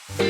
Halo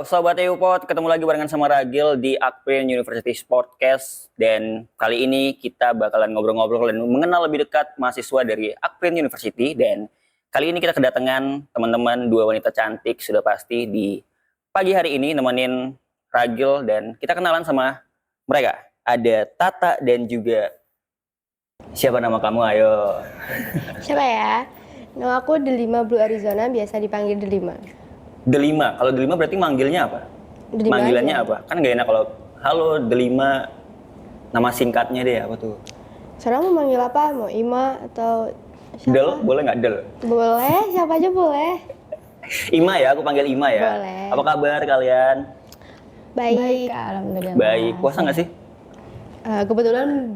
Sobat EUPod, ketemu lagi barengan sama Ragil di Akprin University Sportcast. Dan kali ini kita bakalan ngobrol-ngobrol dan mengenal lebih dekat mahasiswa dari Akprin University. Dan kali ini kita kedatangan teman-teman dua wanita cantik sudah pasti di pagi hari ini nemenin Ragil. Dan kita kenalan sama mereka. Ada Tata dan juga siapa nama kamu? Ayo. Siapa ya? Nama aku Delima Blue Arizona, biasa dipanggil Delima. Delima, kalau Delima berarti manggilnya apa? Delima Manggilannya aja. apa? Kan gak enak kalau halo Delima, nama singkatnya deh apa tuh? Sekarang mau manggil apa? Mau Ima atau siapa? Del, boleh nggak Del? Boleh, siapa aja boleh. Ima ya, aku panggil Ima ya. Boleh. Apa kabar kalian? Baik. Alhamdulillah. Baik, puasa nggak sih? Kebetulan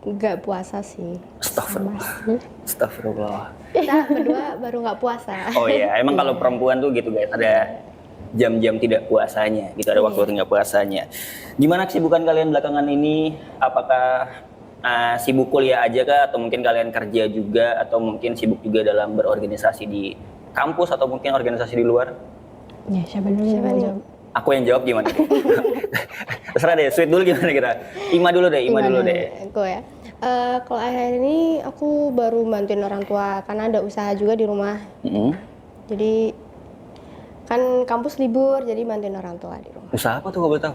nggak puasa sih. Astagfirullah. Kita berdua baru nggak puasa. Oh iya, emang kalau perempuan tuh gitu guys, ada jam-jam tidak puasanya, gitu ada waktu tidak puasanya. Gimana kesibukan kalian belakangan ini? Apakah sibuk kuliah aja kah? Atau mungkin kalian kerja juga? Atau mungkin sibuk juga dalam berorganisasi di kampus? Atau mungkin organisasi di luar? Ya, siapa dulu yang mau jawab? Aku yang jawab gimana? Terserah deh, sweet dulu gimana kita? Ima dulu deh. Aku ya. Kalau akhir ini aku baru bantuin orang tua karena ada usaha juga di rumah. Jadi kan kampus libur, jadi bantuin orang tua di rumah. Usaha apa tuh kalau boleh tahu?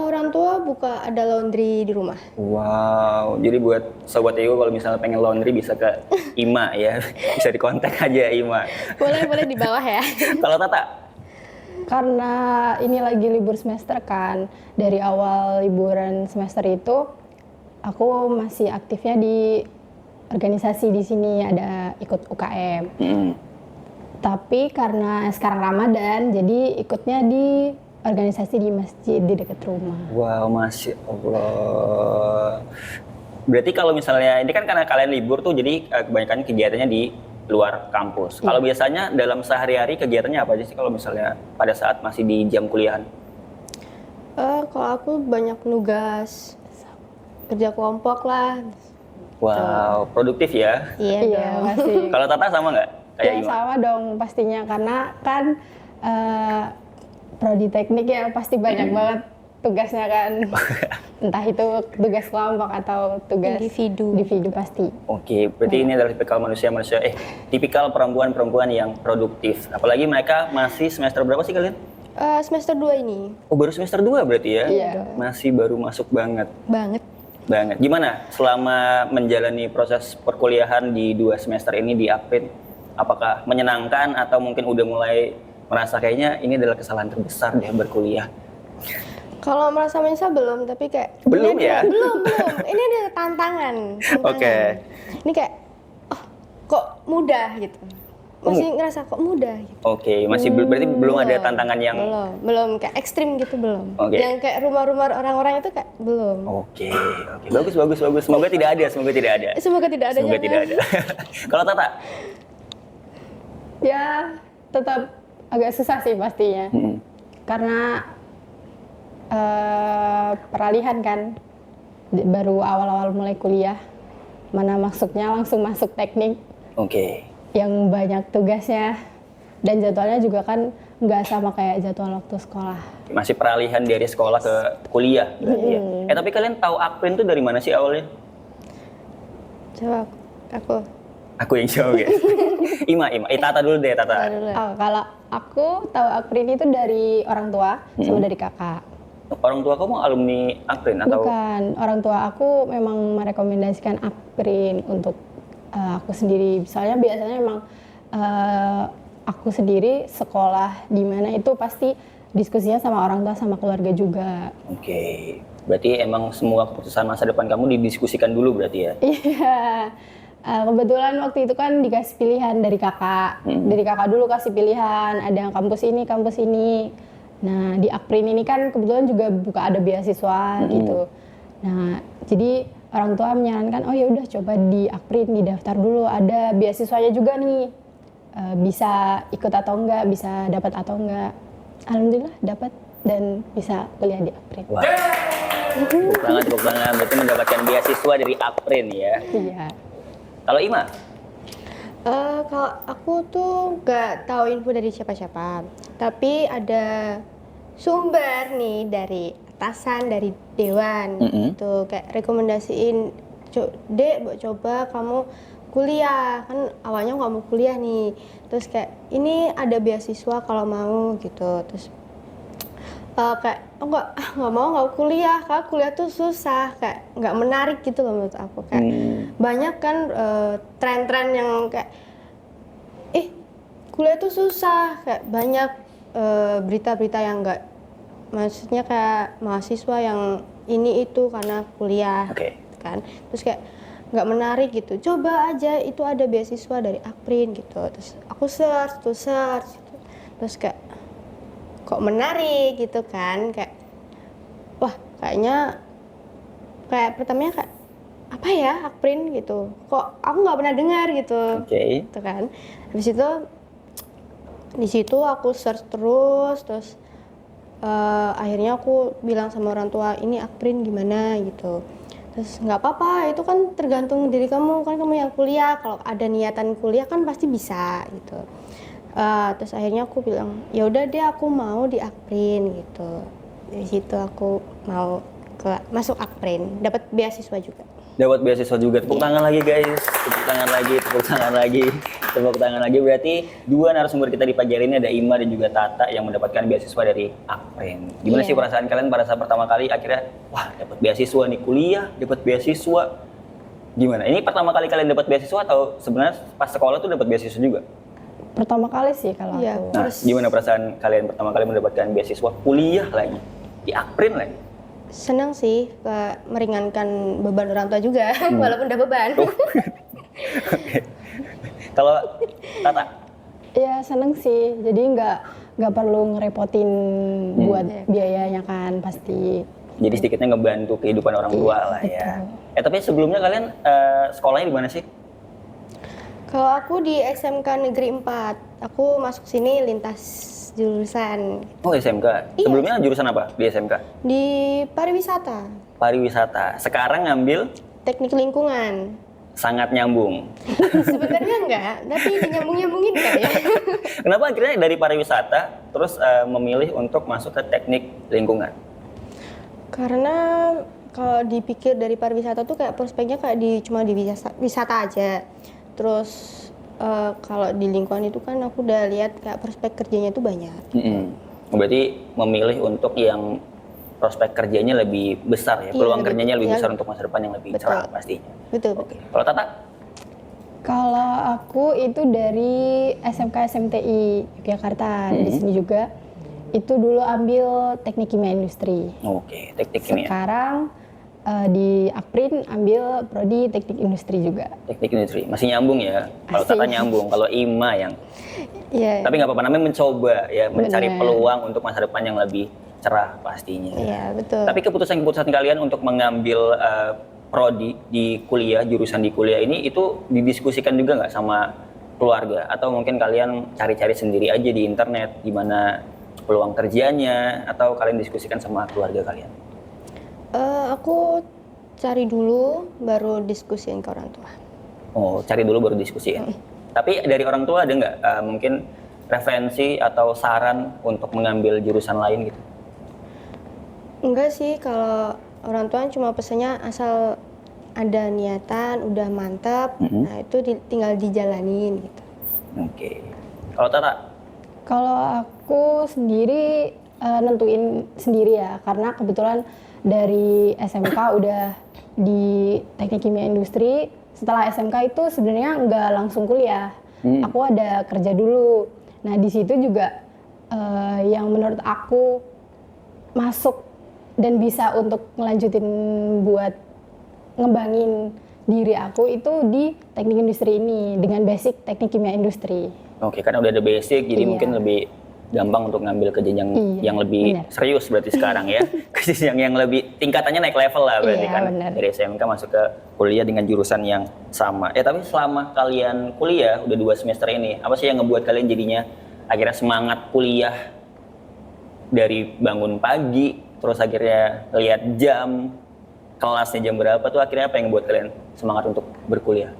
Orang tua buka ada laundry di rumah. Wow, jadi buat Sobat EU kalau misalnya pengen laundry bisa ke Ima ya, bisa dikontak aja Ima. Boleh di bawah ya. Kalau Tata? Karena ini lagi libur semester kan, dari awal liburan semester itu aku masih aktifnya di organisasi di sini, ada ikut UKM. Tapi karena sekarang Ramadan, jadi ikutnya di organisasi di masjid di dekat rumah. Wow, Masya Allah. Berarti kalau misalnya, ini kan karena kalian libur tuh, jadi kebanyakan kegiatannya di luar kampus. Kalau biasanya dalam sehari-hari kegiatannya apa aja sih kalau misalnya pada saat masih di jam kuliahan? Kalau aku banyak nugas, kerja kelompok lah. Wow, produktif ya. Iya dong. Masih. Kalau Tata sama nggak? Kayak Ya Ima? sama dong pastinya, karena kan prodi teknik ya pasti banyak banget tugasnya kan. Entah itu tugas kelompok atau tugas individu pasti. Oke, berarti ini adalah tipikal perempuan-perempuan yang produktif. Apalagi mereka masih semester berapa sih kalian? Semester 2 ini. Oh, baru semester 2 berarti ya? Iya. Masih baru masuk banget. Banget. Gimana selama menjalani proses perkuliahan di 2 semester ini di Akprin? Apakah menyenangkan atau mungkin udah mulai merasa kayaknya ini adalah kesalahan terbesar deh berkuliah? Kalau merasa menyesal belum, tapi kayak Belum ya? Belum. Ini ada tantangan. Oke. Ini kayak kok mudah gitu. Masih ngerasa kok mudah gitu. Oke, masih berarti belum ada tantangan yang Belum kayak ekstrim gitu belum. Oke. Yang kayak rumah-rumah orang-orang itu kayak belum. Oke. Bagus. Semoga tidak ada. Semoga tidak ada. Semoga tidak ada. Kalau Tata? Ya tetap agak susah sih pastinya. Karena peralihan kan, baru awal-awal mulai kuliah, mana masuknya langsung masuk teknik. Oke. Yang banyak tugasnya dan jadwalnya juga kan nggak sama kayak jadwal waktu sekolah. Masih peralihan dari sekolah ke kuliah berarti ya. Tapi kalian tahu Akprin itu dari mana sih awalnya? Coba aku. Aku yang jawab ya. Ima. Tata dulu deh, Tata. Oh, kalau aku tahu Akprin itu dari orang tua sama dari kakak. Orang tua kamu alumni Akprin atau? Bukan, orang tua aku memang merekomendasikan Akprin untuk aku sendiri. Soalnya biasanya memang aku sendiri sekolah di mana itu pasti diskusinya sama orang tua sama keluarga juga. Oke. Berarti emang semua keputusan masa depan kamu didiskusikan dulu berarti ya? Iya. Kebetulan waktu itu kan dikasih pilihan dari kakak. Dari kakak dulu kasih pilihan, ada yang kampus ini. Nah, di Akprin ini kan kebetulan juga buka ada beasiswa gitu. Nah, jadi orang tua menyarankan, oh ya udah coba di Akprin didaftar dulu, ada beasiswanya juga nih. bisa ikut atau enggak, bisa dapat atau enggak. Alhamdulillah dapat dan bisa kuliah di Akprin. Wah. Tepuk tangan. Berarti mendapatkan beasiswa dari Akprin ya. Iya. Kalau Ima? Kalau aku tuh nggak tahu info dari siapa-siapa, tapi ada sumber nih dari atasan, dari dewan, gitu kayak rekomendasiin, Dek, coba kamu kuliah, kan awalnya nggak mau kuliah nih, terus kayak ini ada beasiswa kalau mau gitu, terus kayak nggak mau kuliah, karena kuliah tuh susah, kayak nggak menarik gitu loh menurut aku, kayak banyak kan tren-tren yang kayak kuliah tuh susah, kayak banyak berita-berita yang nggak, maksudnya kayak mahasiswa yang ini itu karena kuliah, kan, terus kayak nggak menarik gitu. Coba aja itu ada beasiswa dari Akprin gitu, terus aku search gitu. Terus kayak kok menarik gitu kan, kayak wah kayaknya kayak pertamanya kayak apa ya Akprin gitu, kok aku nggak pernah dengar gitu, gitu kan. Habis itu di situ aku search terus akhirnya aku bilang sama orang tua, ini Akprin gimana gitu. Terus nggak apa-apa, itu kan tergantung diri kamu, kan kamu yang kuliah, kalau ada niatan kuliah kan pasti bisa gitu. Terus akhirnya aku bilang ya udah deh aku mau di Akprin gitu. Dari situ aku mau masuk Akprin, dapat beasiswa juga. Dapat beasiswa juga. Tepuk tangan lagi guys. Tepuk tangan lagi. Berarti dua narasumber kita di pagi hari ini ada Ima dan juga Tata yang mendapatkan beasiswa dari Akprin. Gimana sih perasaan kalian pada saat pertama kali akhirnya wah dapat beasiswa nih, kuliah dapat beasiswa? Gimana? Ini pertama kali kalian dapat beasiswa atau sebenarnya pas sekolah tuh dapat beasiswa juga? Pertama kali sih kalau aku. Nah, gimana perasaan kalian pertama kali mendapatkan beasiswa kuliah lagi di Akprin lagi? Senang sih, meringankan beban orang tua juga, walaupun udah beban. Kalau Tata? Ya seneng sih, jadi nggak perlu ngerepotin buat biayanya kan pasti. Jadi sedikitnya ngebantu kehidupan orang tua lah ya. Tapi sebelumnya kalian sekolahnya di mana sih? Kalau aku di SMK Negeri 4, aku masuk sini lintas jurusan. Oh SMK. Iya. Sebelumnya jurusan apa di SMK? Di pariwisata. Pariwisata. Sekarang ngambil Teknik lingkungan. sangat nyambung. Sebenarnya enggak, tapi nyambung-nyambungin kan ya. Kenapa akhirnya dari pariwisata terus memilih untuk masuk ke teknik lingkungan? Karena kalau dipikir dari pariwisata tuh kayak prospeknya kayak cuma di wisata aja. Terus kalau di lingkungan itu kan aku udah lihat kayak prospek kerjanya itu banyak. Berarti memilih untuk yang prospek kerjanya lebih besar ya, peluang kerjanya lebih besar untuk masa depan yang lebih cerah pastinya. Betul. Kalau Tata? Kalau aku itu dari SMK SMTI Yogyakarta, di sini juga. Itu dulu ambil teknik kimia industri. Oke, teknik kimia. Sekarang di Akprin ambil prodi teknik industri juga. Teknik industri masih nyambung ya. Kalau Tata nyambung, kalau Ima yang. Tapi nggak apa-apa, namanya mencoba ya, mencari peluang untuk masa depan yang lebih cerah pastinya. Iya betul. Tapi keputusan kalian untuk mengambil prodi di kuliah, jurusan di kuliah ini itu didiskusikan juga nggak sama keluarga? Atau mungkin kalian cari-cari sendiri aja di internet gimana peluang kerjanya, atau kalian diskusikan sama keluarga kalian? Aku cari dulu baru diskusiin ke orang tua. Oh, cari dulu baru diskusiin. Tapi dari orang tua ada nggak mungkin referensi atau saran untuk mengambil jurusan lain gitu? Enggak sih, kalau orang tua cuma pesannya asal ada niatan, udah mantap, nah itu tinggal dijalanin gitu. Oke. Kalau Tata? Kalau aku sendiri nentuin sendiri ya, karena kebetulan dari SMK udah di teknik kimia industri. Setelah SMK itu sebenarnya nggak langsung kuliah, aku ada kerja dulu. Nah di situ juga yang menurut aku masuk dan bisa untuk ngelanjutin buat ngembangin diri aku itu di teknik industri ini dengan basic teknik kimia industri. Oke, karena udah ada basic, jadi mungkin lebih gampang untuk ngambil ke jenjang Iya, yang lebih benar. serius berarti sekarang ya. Ke jenjang yang lebih tingkatannya naik level lah berarti Iya, kan. benar. Dari SMK masuk ke kuliah dengan jurusan yang sama. Tapi selama kalian kuliah udah 2 semester ini, apa sih yang ngebuat kalian jadinya akhirnya semangat kuliah dari bangun pagi, terus akhirnya lihat jam, kelasnya jam berapa tuh akhirnya apa yang ngebuat kalian semangat untuk berkuliah?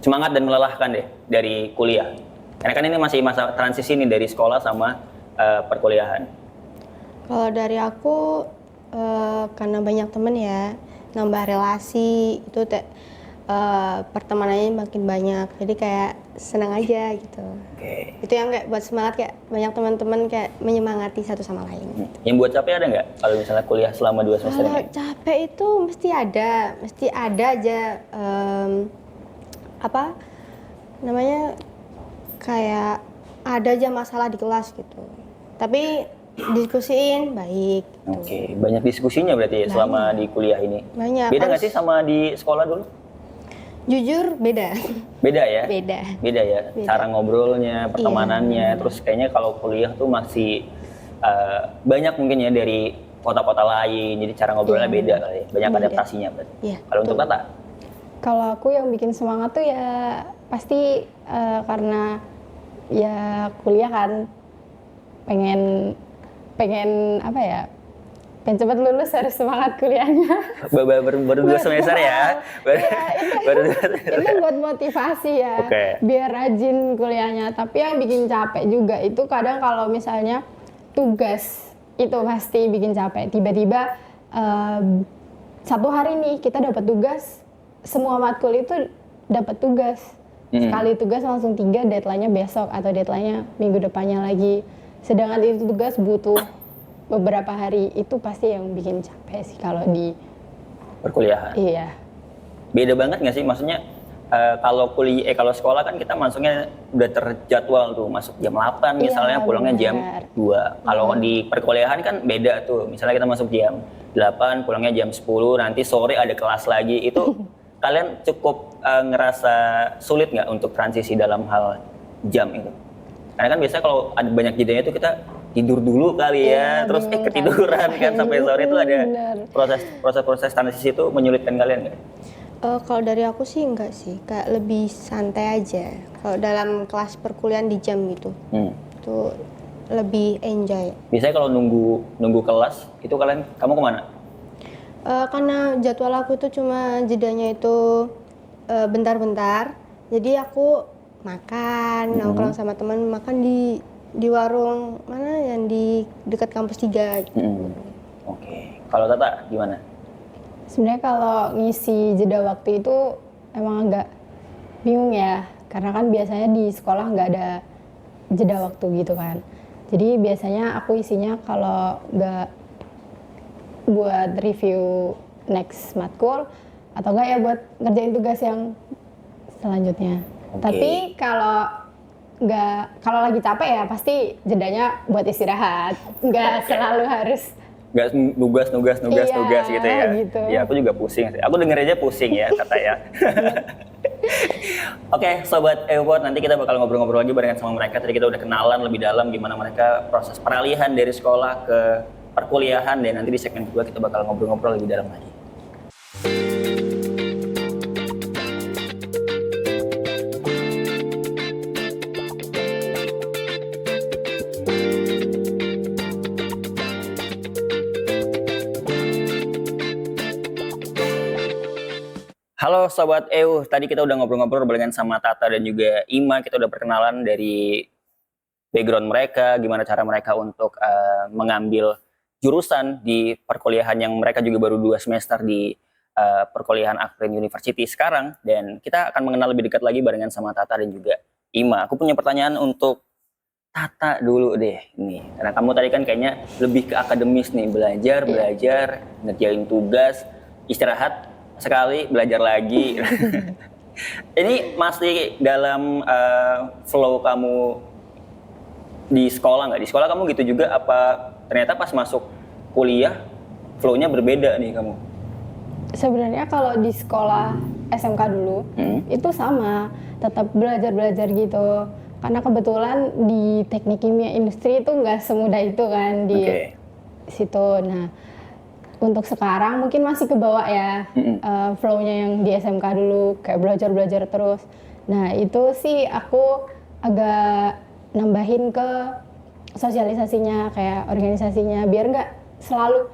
Semangat dan melelahkan deh dari kuliah. Karena kan ini masih masa transisi nih dari sekolah sama perkuliahan. Kalau dari aku karena banyak temen ya, nambah relasi itu pertemanannya makin banyak. Jadi kayak senang aja gitu. Oke. Itu yang kayak buat semangat, kayak banyak teman-teman kayak menyemangati satu sama lain. Yang buat capek ada nggak kalau misalnya kuliah selama 2 semester Kalau ini? capek itu mesti ada aja apa namanya, kayak ada aja masalah di kelas gitu. Tapi diskusiin baik. Gitu. Oke, banyak diskusinya berarti ya selama di kuliah ini. Banyak. Beda nggak Harus- sih sama di sekolah dulu? Jujur beda. Beda ya? Beda. Beda ya, Beda. cara ngobrolnya, pertemanannya, terus kayaknya kalau kuliah tuh masih banyak mungkin ya dari kota-kota lain, jadi cara ngobrolnya Iya, beda kali ya, banyak beda. adaptasinya berarti. Iya, Kalau untuk betul. Tata? Kalau aku yang bikin semangat tuh ya pasti karena ya kuliah kan, pengen apa ya, pengen cepat lulus, harus semangat kuliahnya. Baru 2 semester ya? Baru, Iya, baru 2 semester. Itu buat motivasi ya, Oke. biar rajin kuliahnya. Tapi yang bikin capek juga itu kadang kalau misalnya tugas, itu pasti bikin capek. Tiba-tiba satu hari nih kita dapat tugas, semua matkul itu dapat tugas. Sekali tugas langsung 3, deadline-nya besok atau deadline-nya minggu depannya lagi. Sedangkan itu tugas butuh beberapa hari, itu pasti yang bikin capek sih kalau di Perkuliahan. iya. Beda banget nggak sih? Maksudnya kalau kalau sekolah kan kita masuknya udah terjadwal tuh, masuk jam 8 misalnya, Iya, pulangnya jam benar. 2. Kalau di perkuliahan kan beda tuh. Misalnya kita masuk jam 8, pulangnya jam 10, nanti sore ada kelas lagi. Itu kalian cukup ngerasa sulit nggak untuk transisi dalam hal jam itu? Karena kan biasanya kalau ada banyak jedanya itu kita tidur dulu kali ya, Iya, terus bingung ketiduran kan sampai sore itu ada Benar. proses transisi itu menyulitkan kalian nggak? Kalau dari aku sih enggak sih, kayak lebih santai aja. Kalau dalam kelas perkuliahan di jam gitu, itu lebih enjoy. Biasanya kalau nunggu kelas itu kamu kemana? Karena jadwal aku itu cuma jedanya itu bentar-bentar, jadi aku makan, nongkrong sama teman, makan di warung mana yang di dekat kampus 3 gitu. Oke. Kalau Tata gimana? Sebenarnya kalau ngisi jeda waktu itu emang agak bingung ya, karena kan biasanya di sekolah nggak ada jeda waktu gitu kan. Jadi biasanya aku isinya kalau nggak buat review next matkul, atau enggak ya buat ngerjain tugas yang selanjutnya. Oke. Tapi kalau lagi capek ya pasti jedanya buat istirahat, nggak selalu harus. Nggak nugas Iya, gitu ya? gitu. Ya aku juga pusing sih. Aku denger aja pusing ya Tata ya. Oke, Sobat Ewot, nanti kita bakal ngobrol-ngobrol lagi barengan sama mereka. Tadi kita udah kenalan lebih dalam gimana mereka proses peralihan dari sekolah ke perkuliahan, dan nanti di segmen kedua kita bakal ngobrol-ngobrol lebih dalam lagi. Halo Sobat tadi kita udah ngobrol-ngobrol barengan sama Tata dan juga Ima. Kita udah perkenalan dari background mereka, gimana cara mereka untuk mengambil jurusan di perkuliahan yang mereka juga baru 2 semester di perkuliahan Akprin University sekarang. Dan kita akan mengenal lebih dekat lagi barengan sama Tata dan juga Ima. Aku punya pertanyaan untuk Tata dulu deh nih, karena kamu tadi kan kayaknya lebih ke akademis nih, belajar, ngerjain tugas, istirahat sekali, belajar lagi. Ini masih dalam flow kamu di sekolah nggak? Di sekolah kamu gitu juga apa ternyata pas masuk kuliah flow-nya berbeda nih kamu? Sebenarnya kalau di sekolah SMK dulu itu sama, tetap belajar gitu. Karena kebetulan di teknik kimia industri itu nggak semudah itu kan di situ. Nah, untuk sekarang mungkin masih kebawa ya flow-nya yang di SMK dulu kayak belajar terus. Nah, itu sih aku agak nambahin ke sosialisasinya kayak organisasinya biar nggak selalu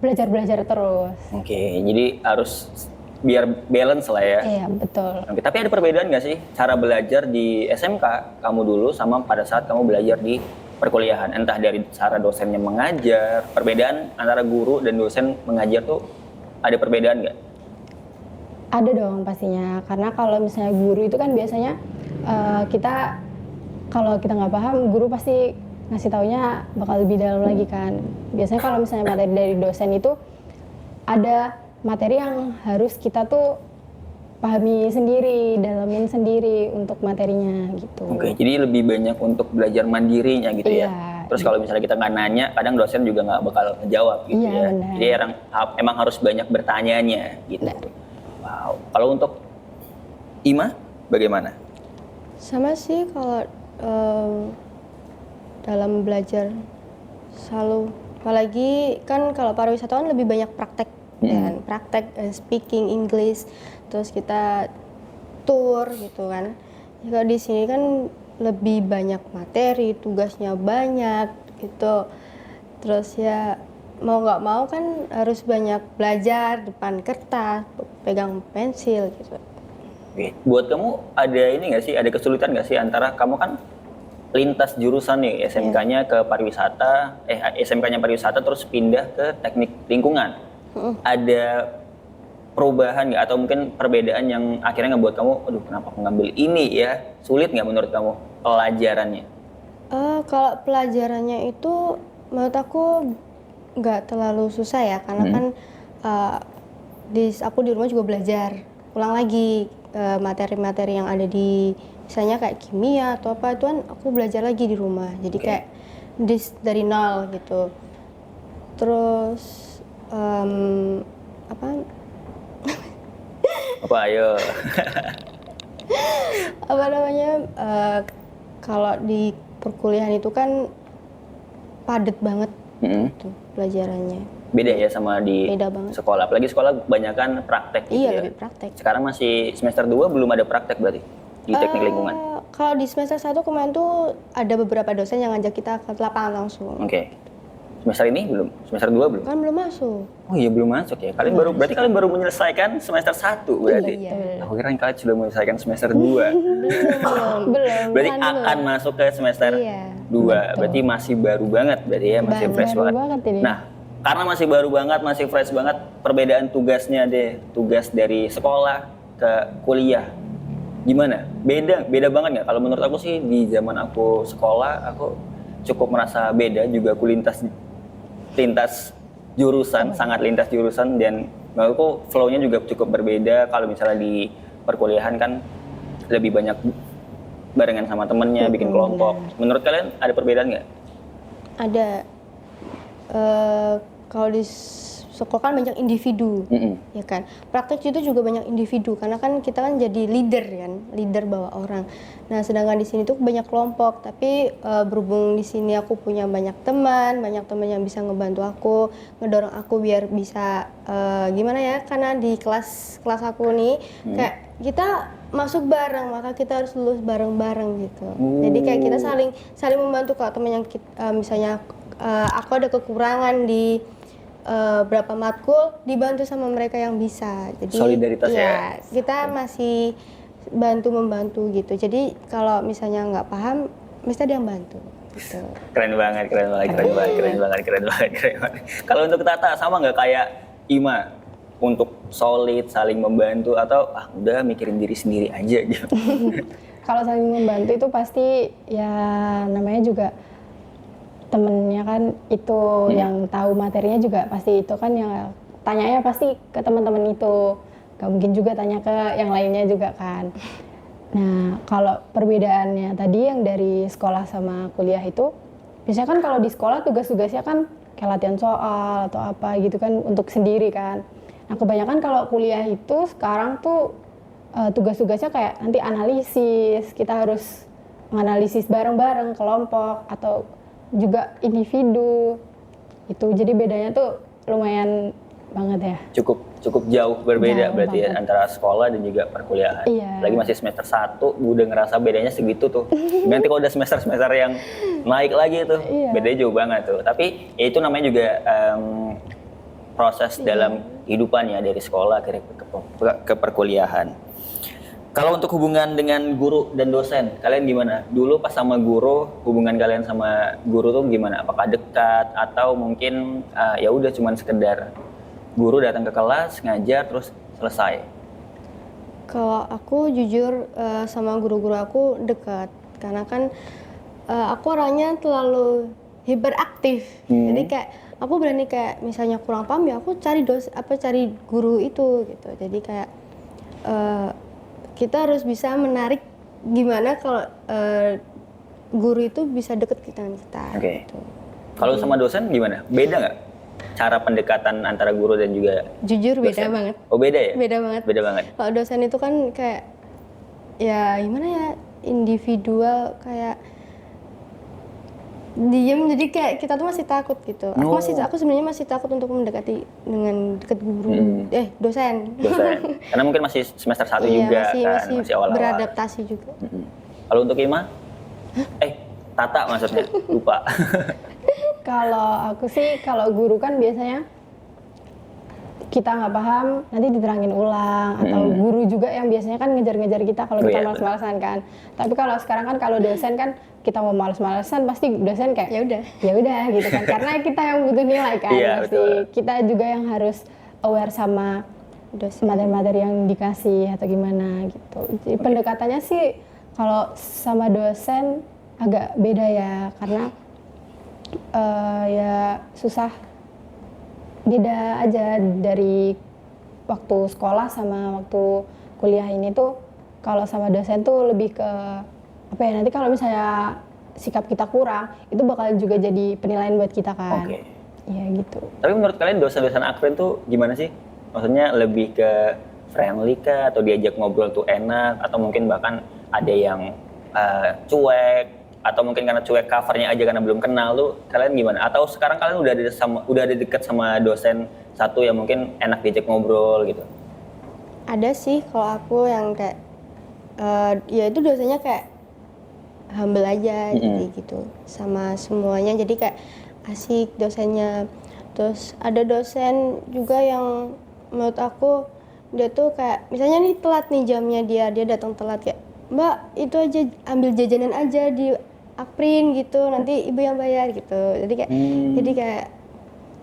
belajar terus. Oke, jadi harus biar balance lah ya. Iya, betul. Oke, tapi ada perbedaan nggak sih cara belajar di SMK kamu dulu sama pada saat kamu belajar di perkuliahan? Entah dari cara dosennya mengajar, perbedaan antara guru dan dosen mengajar tuh ada perbedaan nggak? Ada dong pastinya, karena kalau misalnya guru itu kan biasanya kita kalau kita nggak paham, guru pasti ngasih taunya bakal lebih dalam lagi kan. Biasanya kalau misalnya materi dari dosen itu ada materi yang harus kita tuh pahami sendiri, dalamin sendiri untuk materinya gitu. Oke, jadi lebih banyak untuk belajar mandirinya gitu Iya. ya. Terus kalau misalnya kita nggak nanya, kadang dosen juga nggak bakal ngejawab gitu Iya, ya. benar. Jadi emang harus banyak bertanyanya gitu. Benar. Wow. Kalau untuk Ima, bagaimana? Sama sih kalau dalam belajar selalu, apalagi kan kalau pariwisata kan lebih banyak praktek kan, praktek speaking English, terus kita tour gitu kan. Kalau di sini kan lebih banyak materi, tugasnya banyak gitu. Terus ya mau nggak mau kan harus banyak belajar depan kertas, pegang pensil gitu. Oke. Buat kamu ada ini nggak sih, ada kesulitan nggak sih antara kamu kan lintas jurusan nih, SMK-nya ke pariwisata, SMK-nya pariwisata terus pindah ke teknik lingkungan. Ada perubahan nggak atau mungkin perbedaan yang akhirnya ngebuat kamu, aduh kenapa aku ngambil ini ya? Sulit nggak menurut kamu pelajarannya? Kalau pelajarannya itu menurut aku nggak terlalu susah ya, karena kan aku di rumah juga belajar ulang lagi materi-materi yang ada di misalnya kayak kimia atau apa, itu kan aku belajar lagi di rumah, jadi kayak dari nol gitu. Terus Apa ayo? apa namanya, kalau di perkuliahan itu kan padat banget gitu pelajarannya. Beda ya sama di Beda banget. sekolah, apalagi sekolah kebanyakan praktek gitu Iya, ya. lebih praktek. Sekarang masih semester 2 belum ada praktek berarti di teknik lingkungan. Kalau di semester 1 kemarin tuh ada beberapa dosen yang ngajak kita ke lapangan langsung. Oke. Semester ini belum? Semester 2 belum? Kan belum masuk. Oh iya belum masuk ya. Berarti kalian baru menyelesaikan semester 1 berarti. Iya. Aku kira kalian sudah menyelesaikan semester 2. Belum. Berarti Kan belum. akan masuk ke semester Iya. 2. Berarti masih baru banget berarti ya, masih fresh Baru banget. banget ini. Nah, karena masih baru banget, masih fresh banget, perbedaan tugasnya deh, tugas dari sekolah ke kuliah. Gimana? Beda banget nggak? Kalau menurut aku sih di zaman aku sekolah, aku cukup merasa beda. Juga aku lintas jurusan, sangat lintas jurusan, dan menurutku flow-nya juga cukup berbeda. Kalau misalnya di perkuliahan kan lebih banyak barengan sama temennya, bikin kelompok. Menurut kalian ada perbedaan nggak? Ada. Kalau di sekolah kan banyak individu, ya kan. Praktek itu juga banyak individu, karena kan kita kan jadi leader bawa orang. Nah, sedangkan di sini tuh banyak kelompok. Tapi berhubung di sini aku punya banyak teman yang bisa ngebantu aku, ngedorong aku biar bisa gimana ya? Karena di kelas aku nih kayak kita masuk bareng, maka kita harus lulus bareng-bareng gitu. Jadi kayak kita saling membantu. Kalau teman yang misalnya aku ada kekurangan di berapa matkul, dibantu sama mereka yang bisa. Jadi Solidaritas ya. Kita masih bantu-membantu gitu. Jadi kalau misalnya nggak paham, mesti ada yang bantu. Gitu. Keren banget. Kalau untuk Tata sama nggak kayak Ima? Untuk solid, saling membantu, atau udah mikirin diri sendiri aja gitu? Kalau saling membantu itu pasti ya namanya juga temennya kan itu yang tahu materinya juga pasti itu kan yang tanyanya pasti ke teman-teman itu, gak mungkin juga tanya ke yang lainnya juga kan. Nah, kalau perbedaannya tadi yang dari sekolah sama kuliah itu, biasanya kan kalau di sekolah tugas-tugasnya kan kayak latihan soal atau apa gitu kan untuk sendiri kan. Nah, kebanyakan kalau kuliah itu sekarang tuh tugas-tugasnya kayak nanti analisis, kita harus menganalisis bareng-bareng kelompok atau juga individu itu. Jadi bedanya tuh lumayan banget ya. Cukup jauh berbeda Jauh berarti ya banget. antara sekolah dan juga perkuliahan. Iya. Lagi masih semester 1 udah ngerasa bedanya segitu tuh. Nanti kalau udah semester yang naik lagi tuh Iya. bedanya jauh banget tuh. Tapi ya itu namanya juga proses dalam kehidupan ya, dari sekolah ke perkuliahan. Kalau untuk hubungan dengan guru dan dosen, kalian gimana? Dulu pas sama guru, hubungan kalian sama guru tuh gimana? Apakah dekat atau mungkin ya udah cuman sekedar guru datang ke kelas, ngajar terus selesai? Kalau aku jujur sama guru-guru aku dekat, karena kan aku orangnya terlalu hiperaktif. Jadi kayak aku berani kayak misalnya kurang paham ya aku cari cari guru itu gitu. Jadi kayak kita harus bisa menarik gimana kalau guru itu bisa deket dengan kita. Oke. Gitu. Kalau sama dosen gimana? Beda nggak cara pendekatan antara guru dan juga Jujur beda dosen? banget. Oh beda ya? Beda banget. Beda banget. Kalau dosen itu kan kayak ya gimana ya, individual, kayak diem, jadi kayak kita tuh masih takut gitu. Aku sebenarnya masih takut untuk mendekati dengan deket guru, dosen. Dosen. Karena mungkin masih semester 1 Iya, juga kan, masih awal-awal. beradaptasi juga. Kalau untuk Ima? Tata maksudnya, lupa. Kalau aku sih, kalau guru kan biasanya kita nggak paham nanti diterangin ulang, atau guru juga yang biasanya kan ngejar-ngejar kita kalau kita malas-malasan kan. Tapi kalau sekarang kan kalau dosen kan kita mau malas-malasan pasti dosen kayak ya udah gitu kan, karena kita yang butuh nilai kan. Iya, pasti betul. kita juga yang harus aware sama materi-materi yang dikasih atau gimana gitu. Jadi pendekatannya sih kalau sama dosen agak beda ya, karena ya susah, beda aja dari waktu sekolah sama waktu kuliah ini tuh. Kalau sama dosen tuh lebih ke apa ya, nanti kalau misalnya sikap kita kurang itu bakal juga jadi penilaian buat kita kan. Oke. Ya gitu. Tapi menurut kalian dosen-dosen Akprin tuh gimana sih? Maksudnya lebih ke friendly kah, atau diajak ngobrol tuh enak, atau mungkin bahkan ada yang cuek, atau mungkin karena cuek covernya aja karena belum kenal tuh, kalian gimana? Atau sekarang kalian udah ada dekat sama dosen satu yang mungkin enak diajak ngobrol gitu? Ada sih kalau aku yang kayak ya itu dosennya kayak humble aja, jadi gitu sama semuanya, jadi kayak asik dosennya. Terus ada dosen juga yang menurut aku dia tuh kayak misalnya nih telat nih jamnya, dia datang telat, kayak Mbak itu aja ambil jajanan aja di Akprin gitu, nanti ibu yang bayar gitu. Jadi kayak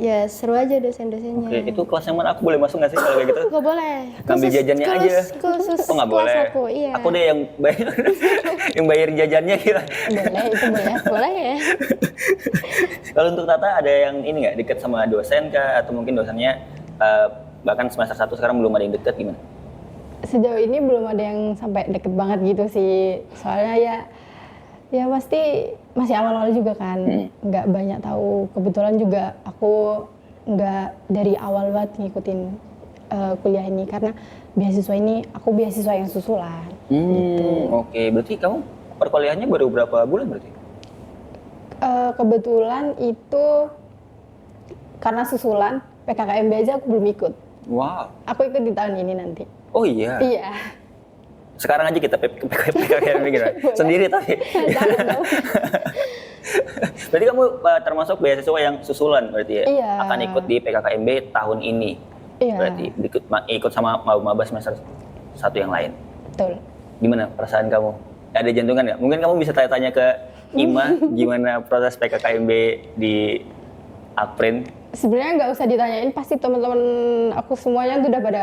ya seru aja dosen-dosennya. Oke, itu kelas yang mana? Aku boleh masuk nggak sih kalau kayak gitu? Gak boleh. Ambil jajannya aja. Khusus Oh nggak kelas boleh. aku, iya. Aku deh yang bayar, yang bayar jajannya gitu. Boleh, itu boleh. Boleh ya. Kalau untuk Tata ada yang ini nggak, deket sama dosen kah, atau mungkin dosennya bahkan semester 1 sekarang belum ada yang deket, gimana? Sejauh ini belum ada yang sampai deket banget gitu sih. Soalnya ya pasti masih awal-awal juga kan, nggak banyak tahu. Kebetulan juga aku nggak dari awal banget ngikutin kuliah ini, karena beasiswa ini aku beasiswa yang susulan. Oke, berarti kamu perkuliahannya baru berapa bulan berarti? Kebetulan itu karena susulan, PKKMB aja aku belum ikut. Wow. Aku ikut di tahun ini nanti. Oh iya. Iya. Sekarang aja kita PKKMB gitu. Sendiri tapi. Berarti kamu termasuk beasiswa yang susulan berarti ya? Iya. Akan ikut di PKKMB tahun ini. Iya. Berarti ikut sama maba semester 1 yang lain. Betul. Gimana perasaan kamu? Ada jantungan nggak? Mungkin kamu bisa tanya-tanya ke Ima gimana proses PKKMB di Akprin. Sebenarnya nggak usah ditanyain, pasti teman-teman aku semuanya tuh udah pada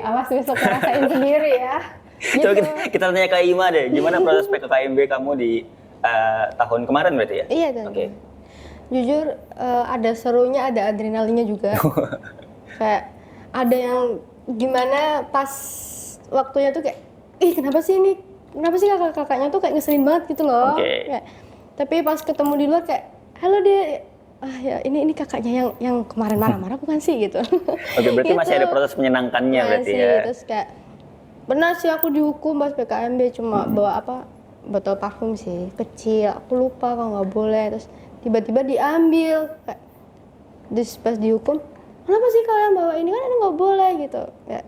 awas besok ngerasain sendiri ya. Gitu. Coba kita tanya ke Ima deh, gimana proses PKKMB kamu di tahun kemarin berarti ya? Iya kan. Oke. Jujur ada serunya, ada adrenalinnya juga. Kayak ada yang gimana pas waktunya tuh kayak, kenapa sih kakak-kakaknya tuh kayak ngeselin banget gitu loh. Oke. Kayak, tapi pas ketemu di luar kayak, halo deh, ya ini kakaknya yang kemarin marah-marah bukan sih gitu. Oke, berarti masih Gitu. ada proses menyenangkannya berarti ya. Terus kayak, benar sih aku dihukum pas PKMB cuma bawa botol parfum sih, kecil. Aku lupa kalau nggak boleh. Terus tiba-tiba diambil. Terus pas dihukum, kenapa sih kalian bawa ini, kan ini nggak boleh gitu. Kayak,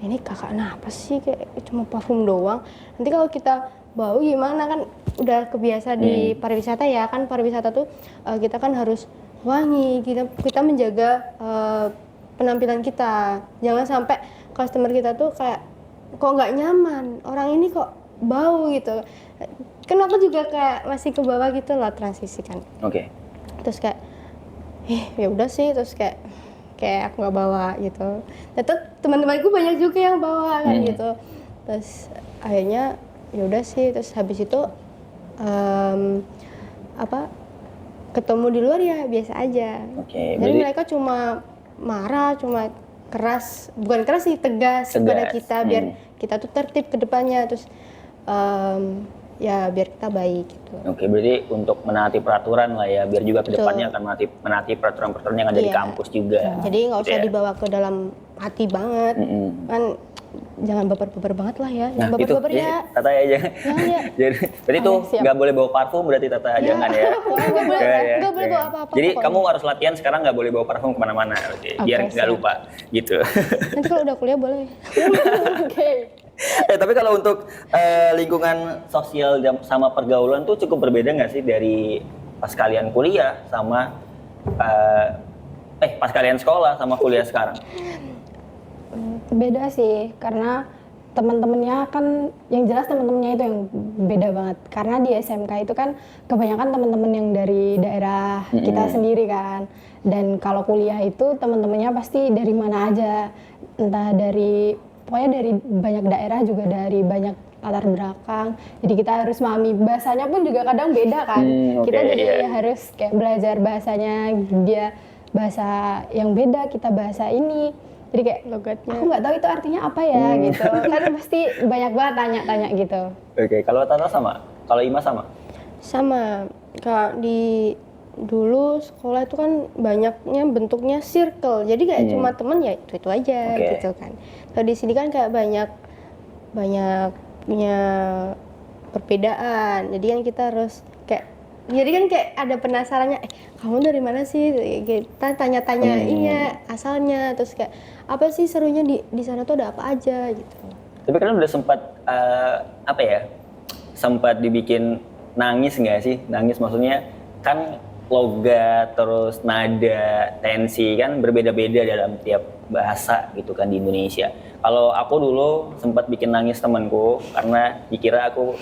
ini kakak kenapa sih, kayak cuma parfum doang. Nanti kalau kita bau gimana, kan udah kebiasa di pariwisata ya, kan pariwisata tuh kita kan harus wangi, kita menjaga penampilan kita. Jangan sampai customer kita tuh kayak kok nggak nyaman, orang ini kok bau gitu. Kan aku juga kayak masih ke bawah gitu loh, transisi kan. Oke. Terus kayak ya udah sih, terus kayak aku nggak bawa gitu. Terus teman-temanku banyak juga yang bawa kan gitu. Terus akhirnya ya udah sih, terus habis itu ketemu di luar ya biasa aja. Oke, Jadi mereka cuma marah, cuma keras, bukan keras sih, tegas kepada kita biar kita tuh tertib ke depannya, terus ya biar kita baik gitu. Oke, berarti untuk menaati peraturan lah ya, biar juga kedepannya akan menaati peraturan-peraturan yang ada di kampus juga. Jadi nggak usah dibawa ke dalam hati banget, kan jangan baper-baper banget lah ya. Jangan baper-baper ya. Tata aja. Jangan ya. Jadi berarti tuh nggak boleh bawa parfum, berarti Tata jangan ya. Nggak boleh bawa apa-apa. Jadi pokoknya. kamu harus latihan sekarang, nggak boleh bawa parfum kemana-mana, biar nggak lupa gitu. Nanti kalau udah kuliah boleh. Oke. Tapi kalau untuk lingkungan sosial sama pergaulan tuh cukup berbeda nggak sih dari pas kalian kuliah sama pas kalian sekolah sama kuliah sekarang? Beda sih, karena teman-temannya kan, yang jelas teman-temannya itu yang beda banget. Karena di SMK itu kan kebanyakan teman-teman yang dari daerah kita sendiri kan. Dan kalau kuliah itu teman-temannya pasti dari mana aja, entah dari, pokoknya dari banyak daerah, juga dari banyak latar belakang. Jadi kita harus memahami bahasanya pun juga kadang beda kan. Kita jadi harus kayak belajar bahasanya, dia bahasa yang beda, kita bahasa ini. Jadi kayak Logatnya. aku nggak tahu itu artinya apa ya gitu. Karena pasti banyak banget tanya-tanya gitu. Oke, kalau Tata sama? Kalau Ima sama? Sama. Kalau di dulu sekolah itu kan banyaknya bentuknya circle. Jadi kayak cuma temen ya itu aja gitu kan. Kalau di sini kan kayak banyaknya perbedaan. Jadi kan kita harus kayak, jadi kan kayak ada penasarannya, kamu dari mana sih? Kita tanya-tanya asalnya, terus kayak apa sih serunya di sana tuh ada apa aja gitu. Tapi kalian udah sempat sempat dibikin nangis nggak sih? Nangis maksudnya kan logat, terus nada, tensi kan berbeda-beda dalam tiap bahasa gitu kan di Indonesia. Kalau aku dulu sempat bikin nangis temanku karena dikira aku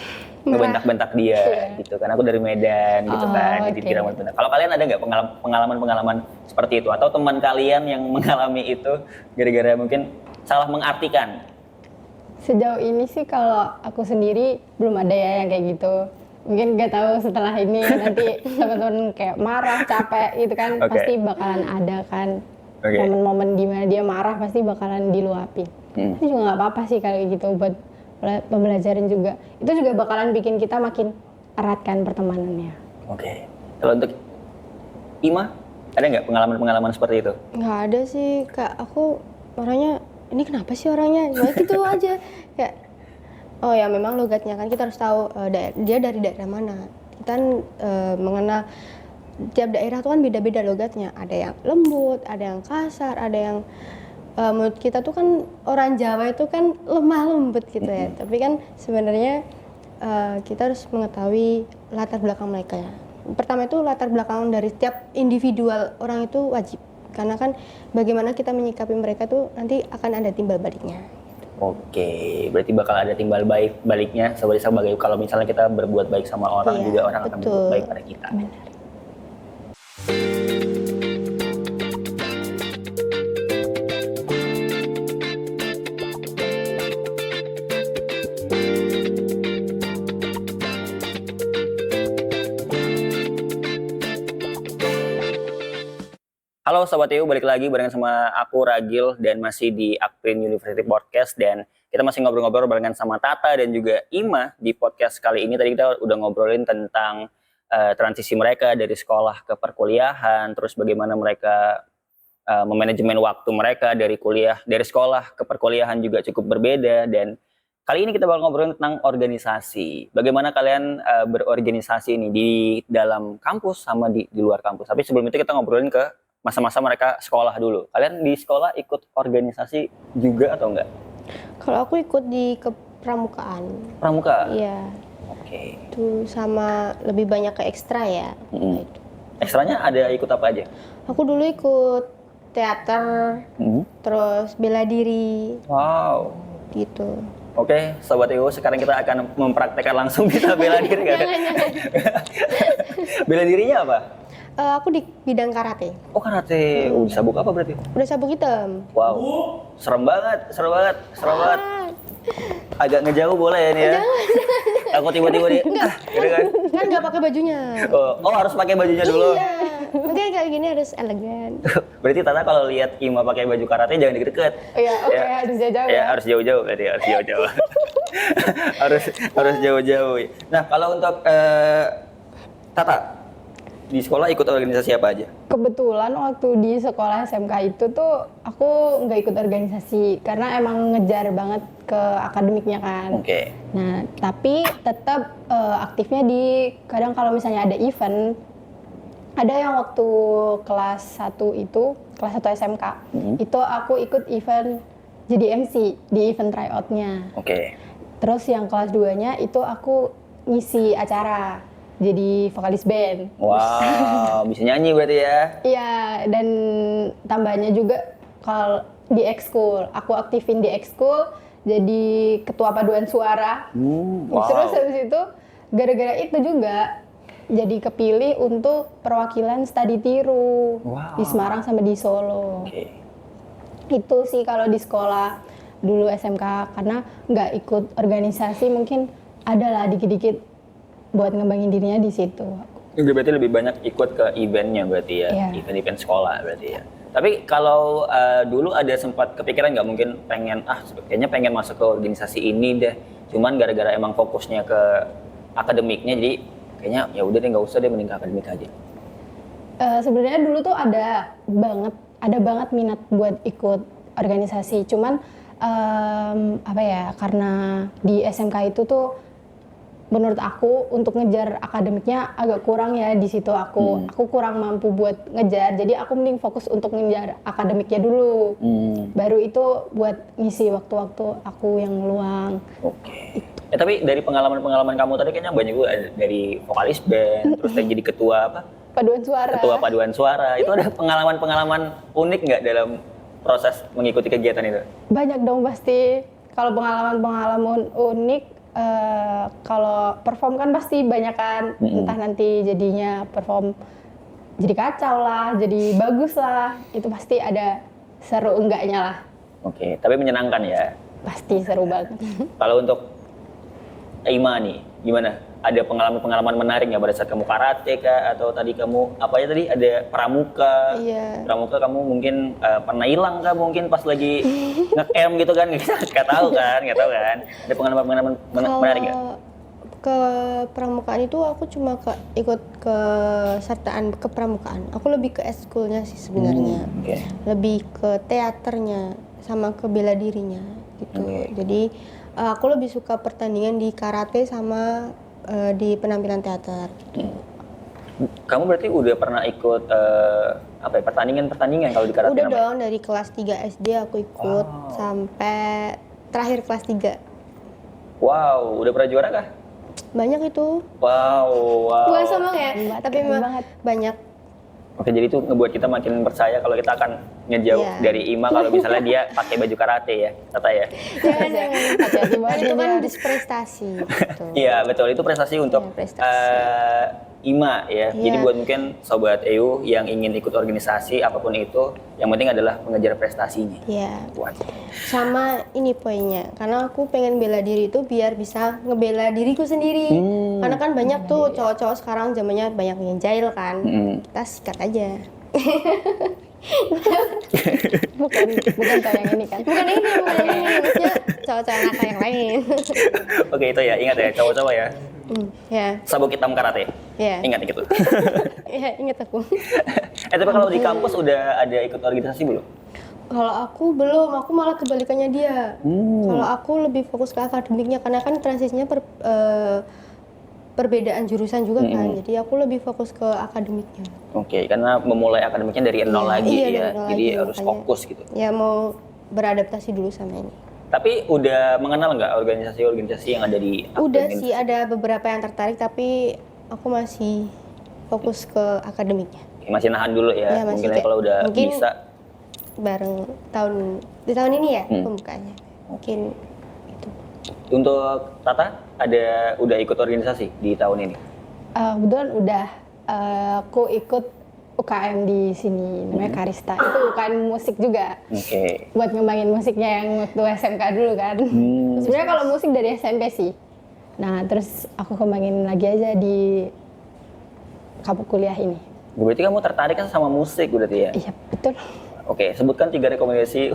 ngebentak-bentak dia gitu kan, aku dari Medan gitu kan, jadi dikira bentak. Kalau kalian ada nggak pengalaman-pengalaman seperti itu, atau teman kalian yang mengalami itu gara-gara mungkin salah mengartikan? Sejauh ini sih kalau aku sendiri belum ada ya yang kayak gitu. Mungkin nggak tahu setelah ini nanti teman-teman kayak marah, capek gitu kan, pasti bakalan ada kan momen-momen dimana dia marah, pasti bakalan diluapin. Itu juga nggak apa-apa sih kalau gitu, buat pembelajaran juga. Itu juga bakalan bikin kita makin erat kan pertemanannya. Oke. Kalau untuk Ima, ada nggak pengalaman-pengalaman seperti itu? Nggak ada sih, Kak. Aku orangnya, ini kenapa sih orangnya? Ya gitu aja. Kayak, oh ya memang logatnya kan kita harus tahu dia dari daerah mana. Kita mengenal tiap daerah tuh kan beda-beda logatnya. Ada yang lembut, ada yang kasar, ada yang menurut kita tuh kan orang Jawa itu kan lemah lembut gitu ya. Tapi kan sebenarnya kita harus mengetahui latar belakang mereka ya. Pertama itu latar belakang dari setiap individual orang itu wajib. Karena kan bagaimana kita menyikapi mereka tuh nanti akan ada timbal baliknya. Oke, berarti bakal ada timbal baliknya sebagai kalau misalnya kita berbuat baik sama orang, juga orang akan berbuat baik pada kita. Benar. Halo Sobat EU, balik lagi barengan sama aku Ragil dan masih di Akprin University Podcast, dan kita masih ngobrol-ngobrol barengan sama Tata dan juga Ima di podcast kali ini. Tadi kita udah ngobrolin tentang transisi mereka dari sekolah ke perkuliahan, terus bagaimana mereka memanajemen waktu mereka dari sekolah ke perkuliahan juga cukup berbeda, dan Kali ini kita bakal ngobrolin tentang organisasi. Bagaimana kalian berorganisasi ini di dalam kampus sama di luar kampus. Tapi sebelum itu kita ngobrolin ke masa-masa mereka sekolah dulu. Kalian di sekolah ikut organisasi juga atau enggak? Kalau aku ikut di kepramukaan. Pramuka? Iya. Oke. Itu sama lebih banyak ke ekstra ya. Mm-mm. Itu. Ekstranya ada ikut apa aja? Aku dulu ikut teater, terus bela diri, Wow. gitu. Oke, Sobat EU, sekarang kita akan mempraktekkan langsung kita bela diri kan? Bela dirinya apa? Aku di bidang karate. Oh, karate. Sabuk apa berarti? Udah sabuk hitam. Wow. Serem banget. Agak ngejauh boleh ya nih ya? Aku tiba-tiba dia, gitu kan? Kan nggak pakai bajunya. Oh, harus pakai bajunya dulu. Iya. Mungkin kayak gini harus elegan. Berarti Tata kalau lihat Ima pakai baju karate jangan deket-deket. Iya, oke, Ya. harus jauh-jauh Ya, ya. harus jauh-jauh berarti, harus jauh-jauh. harus jauh-jauh. Nah, kalau untuk Tata di sekolah ikut organisasi apa aja? Kebetulan waktu di sekolah SMK itu tuh aku nggak ikut organisasi karena emang ngejar banget ke akademiknya kan. Oke. Nah, tapi tetap aktifnya di kadang kalau misalnya ada event, ada yang waktu kelas 1 itu, kelas 1 SMK, itu aku ikut event jadi MC di event tryout-nya. Oke. Terus yang kelas 2-nya itu aku ngisi acara, jadi vokalis band. Wow, bisa nyanyi berarti ya? Iya, dan tambahnya juga kalau di ekskul, aku aktifin di ekskul jadi ketua paduan suara. Wow. Terus habis itu gara-gara itu juga jadi kepilih untuk perwakilan studi tiru di Semarang sama di Solo. Oke. Itu sih kalau di sekolah dulu SMK, karena nggak ikut organisasi mungkin adalah dikit-dikit buat ngembangin dirinya di situ. Berarti lebih banyak ikut ke eventnya berarti ya, Iya. event-event sekolah berarti ya. Tapi kalau dulu ada sempat kepikiran nggak mungkin kayaknya pengen masuk ke organisasi ini deh. Cuman gara-gara emang fokusnya ke akademiknya, jadi kayaknya ya udah deh nggak usah deh, mending ke akademik aja. Sebenarnya dulu tuh ada banget minat buat ikut organisasi. Cuman karena di SMK itu tuh menurut aku untuk ngejar akademiknya agak kurang ya di situ aku kurang mampu buat ngejar, jadi aku mending fokus untuk ngejar akademiknya dulu, baru itu buat ngisi waktu-waktu aku yang luang. Oke. Tapi dari pengalaman kamu tadi kayaknya banyak juga, dari vokalis band, terus dari jadi ketua Paduan paduan suara. Itu ada pengalaman unik nggak dalam proses mengikuti kegiatan itu? Banyak dong pasti. Kalau pengalaman unik, kalau perform kan pasti banyak kan, entah nanti jadinya perform jadi kacau lah, jadi bagus lah, itu pasti ada seru enggaknya lah. Oke, tapi menyenangkan ya? Pasti seru banget. Kalau untuk Ima nih, gimana? Ada pengalaman menarik nggak pada saat kamu karate kah? Atau tadi kamu, apa ya tadi, ada pramuka? Iya. Pramuka kamu mungkin pernah hilang kah mungkin pas lagi nge-camp gitu kan? Nggak tahu kan? Ada pengalaman menarik nggak? Ke pramukaan itu aku cuma ikut ke sertaan kepramukaan. Aku lebih ke eskulnya sih sebenarnya. Oke. Lebih ke teaternya sama ke bela dirinya gitu. Jadi aku lebih suka pertandingan di karate sama di penampilan teater gitu. Kamu berarti udah pernah ikut pertandingan kalau di karate? Udah namanya? dong, dari kelas 3 SD aku ikut sampai terakhir kelas 3. Wow, udah pernah juara kah? Banyak itu. Wow. Bukan sombong ya, tapi keren memang banget. banyak. Oke, jadi itu ngebuat kita makin percaya kalau kita akan ngejauh Iya. dari Ima kalau misalnya dia pakai baju karate ya, Tata ya. Jangan. Hati-hati Kan banget itu kan ya. prestasi gitu. Iya, betul, itu prestasi untuk Iya, prestasi. Ima ya. Jadi Iya. buat mungkin sobat EU yang ingin ikut organisasi apapun itu, yang penting adalah mengejar prestasinya. Iya. Buat. Sama ini poinnya, karena aku pengen bela diri itu biar bisa ngebela diriku sendiri. Karena kan banyak tuh cowok-cowok sekarang zamannya banyak yang jahil kan. Kita sikat aja. bukan cowok yang ini kan. Bukan ini, maksudnya cowok-cowok nakal yang lain. Oke, itu ya, ingat ya, cowok-cowok ya. Ya, Sabuk hitam karate. ya. Ingat itu. Ya, ingat aku. Tapi kalau di kampus udah ada ikut organisasi belum? Kalau aku belum, aku malah kebalikannya dia. Kalau aku lebih fokus ke akademiknya karena kan transisinya perbedaan jurusan juga kan. Jadi aku lebih fokus ke akademiknya. Oke, karena memulai akademiknya dari nol lagi Iya, ya. dari nol Jadi lagi, harus makanya. fokus gitu. Ya mau beradaptasi dulu sama ini. Tapi udah mengenal nggak organisasi-organisasi yang ada di Udah Akpren sih ada beberapa yang tertarik tapi aku masih fokus ke akademiknya. University? Masih nahan dulu ya. Iya, masih Mungkin kayak- kalau udah mungkin bisa. Bareng di tahun ini ya pembukaannya. Mungkin itu. Untuk Tata, udah ikut organisasi di tahun ini? Kebetulan udah aku ikut UKM di sini namanya Karista. Itu UKM musik juga. Oke. Buat ngembangin musiknya yang waktu SMK dulu kan. Sebenarnya kalau musik dari SMP sih. Nah, terus aku kembangin lagi aja di kampus kuliah ini. Berarti kamu tertarik kan sama musik berarti ya? Iya, betul. Oke, sebutkan 3 rekomendasi.